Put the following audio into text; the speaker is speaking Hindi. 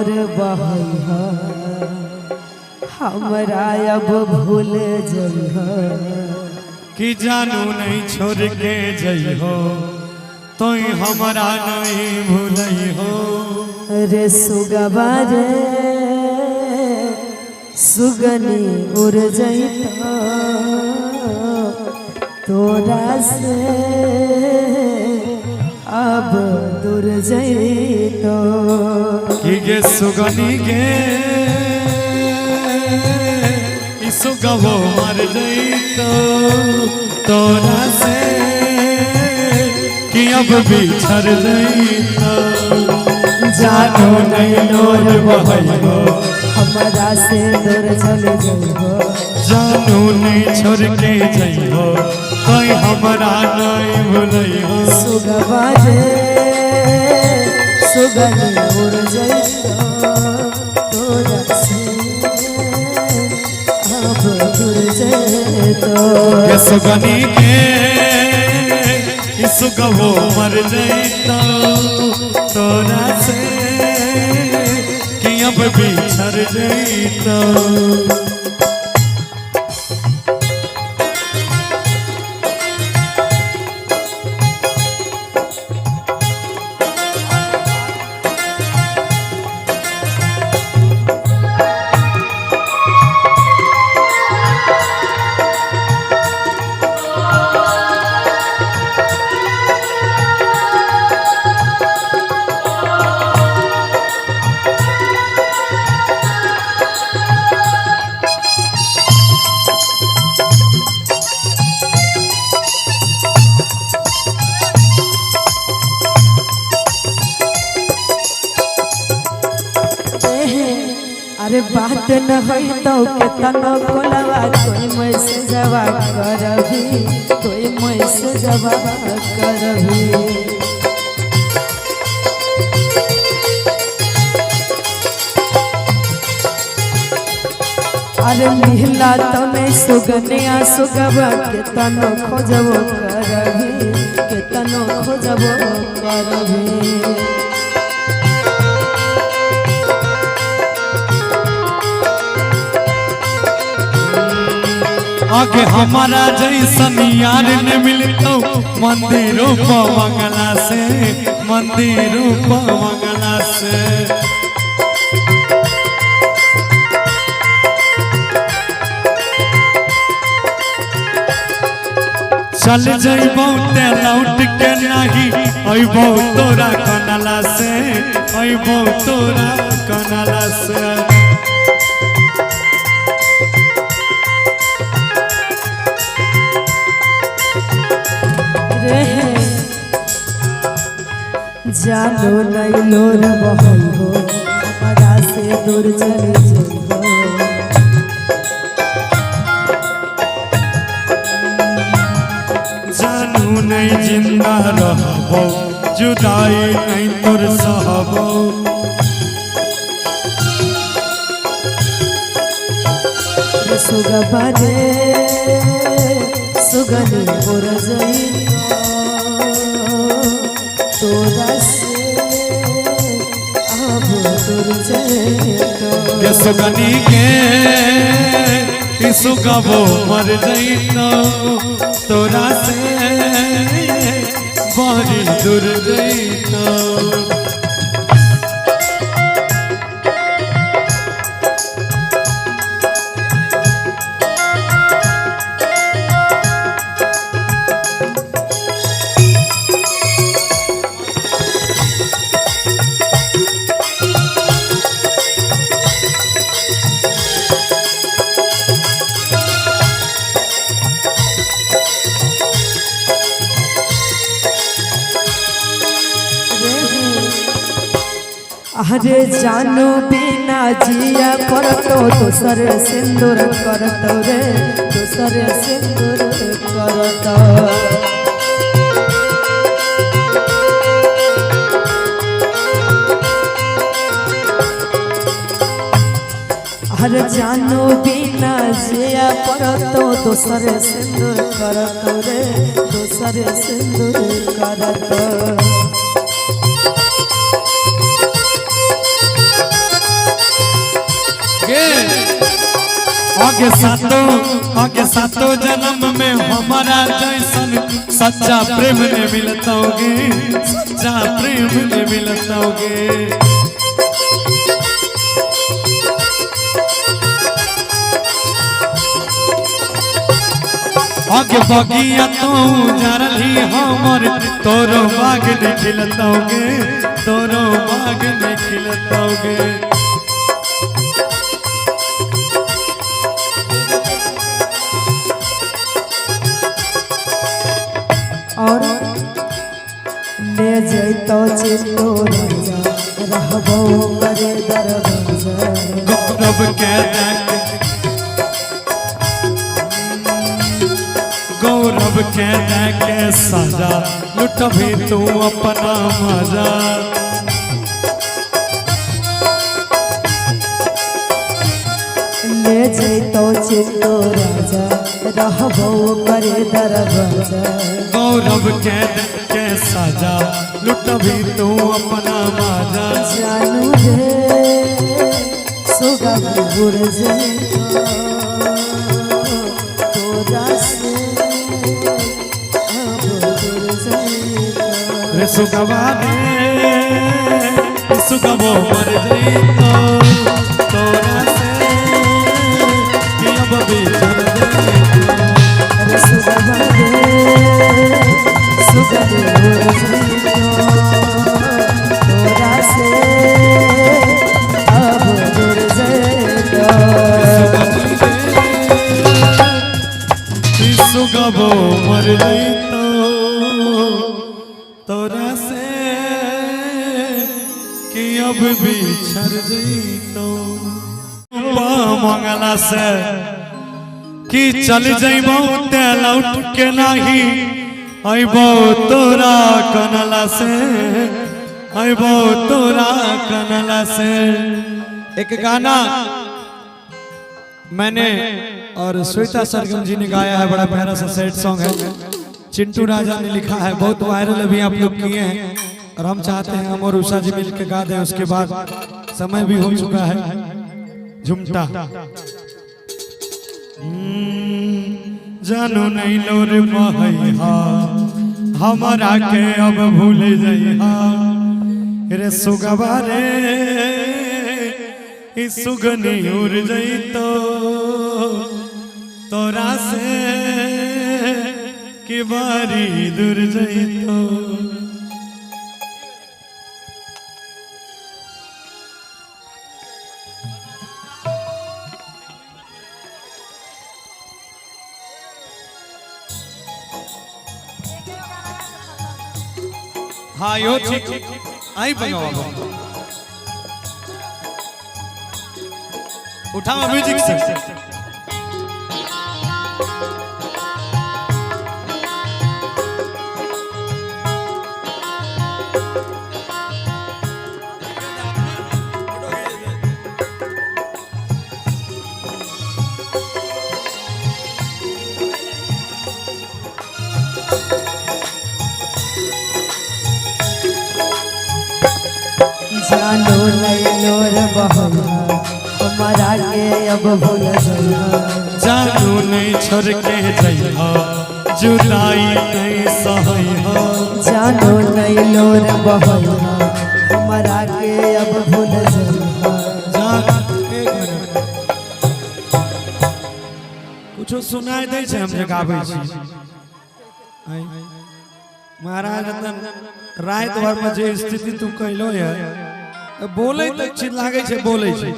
लोर बहैया हमरा अब भूल जइहा कि जानू नहीं छोड़ के जइहो तो हमरा नहीं भूलइहो। रे सुगवा रे सुगनी उड़ जइता तोरा से अब दूर जइतो कि गे सुगनी गे सुगवो मर जइतो तोरा से कि अब बिछड़ जइतो। जानो नहीं लोर बहैया हमरा से दूर चल जइहो जानू नहीं छोड़ के जइहो कोई हमरा नहीं भूलइहो। सुगवा रे सुगनी उड़ जइतो तोरा से अब दूर जइतो। ये सुगनी के सुगवो मर जइतो तोरा से कि अब बिछड़ जइतो। अरे बात न होई तो केतनो कोलवा कोई मैसेजवा करभी कोई मैसेजवा करभी। अरे मिला तो नहीं सुगनिया सुगवा केतनो खोजबो करभी केतनो खोजबो करभी। आगे हमारा जैसन यार न मिलतो मंदिरों पर मंगला से मंदिरों पर मंगला से। चल जइबो ते लौट के नहीं अइबो तोरा कनला से अइबो तोरा कनला से। जानो नहीं लोर बहैया हमरा से दूर चल जइहो। जानू नहीं जिंदा रहबो जुदाई नहीं तोर सहबो। सुगवा रे सुगनी उड़ जइतो तोरा से अब दूर जइतो। के सुगनी के सुगवो मर जइतो तोरा से बड़ी दूर जइतो। अरे जानो बिना जिया करतो दूसर सिंदूर करतो रे दूसर सिंदूर करतो। अरे जानो बिना जिया करतो दूसर सिंदूर करतो रे दूसर सिंदूर करतो। आगे सातों जन्म में हमारा जैसन सच्चा प्रेम ने मिलताओगे, सच्चा प्रेम ने मिलताओगे। आगे बगिया तो जरली हमर तोरो बाग ने खिलताओगे, तोरो बाग ने खिलताओगे। और ले जैतो चितो राजा रहबो करे दरवाजा। गौरव के गौरव के सजा लुट भी तू अपना मजा। ले जैतो चितो राजा रहबो करे दरवाजा। गौरव के सजा लुट भी तू अपना मजा। जानू रे सुगा बुर जैतो तोरा से अब दूर जैतो। रे सुगवा रे सुगवो मर जैतो तोरा से कि अब बिछड़ जैतो। रे सुगवा रे सुगवो मर जैतो तोरा से अब दूर जैतो। सुगवो मर जैतो तोरा से कि अब बिछड़ जैतो। मंगला से कि चल जइबो ते लौट के नाही अइबो तोरा कनला से, अइबो तोरा कनला से। एक गाना मैंने और श्वेता सरगम जी ने गाया है, बड़ा प्यारा सा सैड सॉन्ग है, चिंटू राजा ने लिखा है, बहुत वायरल अभी आप लोग किए हैं और हम चाहते हैं हम और उषा जी मिलकर गा दें। उसके बाद समय भी हो चुका है। झुमटा जानू नहीं लोर बहैया हमारा के अब भूल जइहा। रे सुगवा रे ई सुगनी उड़ जइतो तोरा से कि बारी दूर जइतो। हाँ यो ठीक आई बनाओ उठाओ म्यूजिक से। जानो नहीं लोर बहैया हमारा के अब भूल जइहा। जानू नहीं छोड़ के जइहा जुदाई नहीं सहैहा। जानो नहीं लोर बहैया हमारा के अब भूल जइहा। एक मिनट कुछो सुनाई दे छै, हम जे गाबै छी। महाराज रात भर में जे स्थिति तू कहलो है बोले तक चीज लागे छै, बोले छै।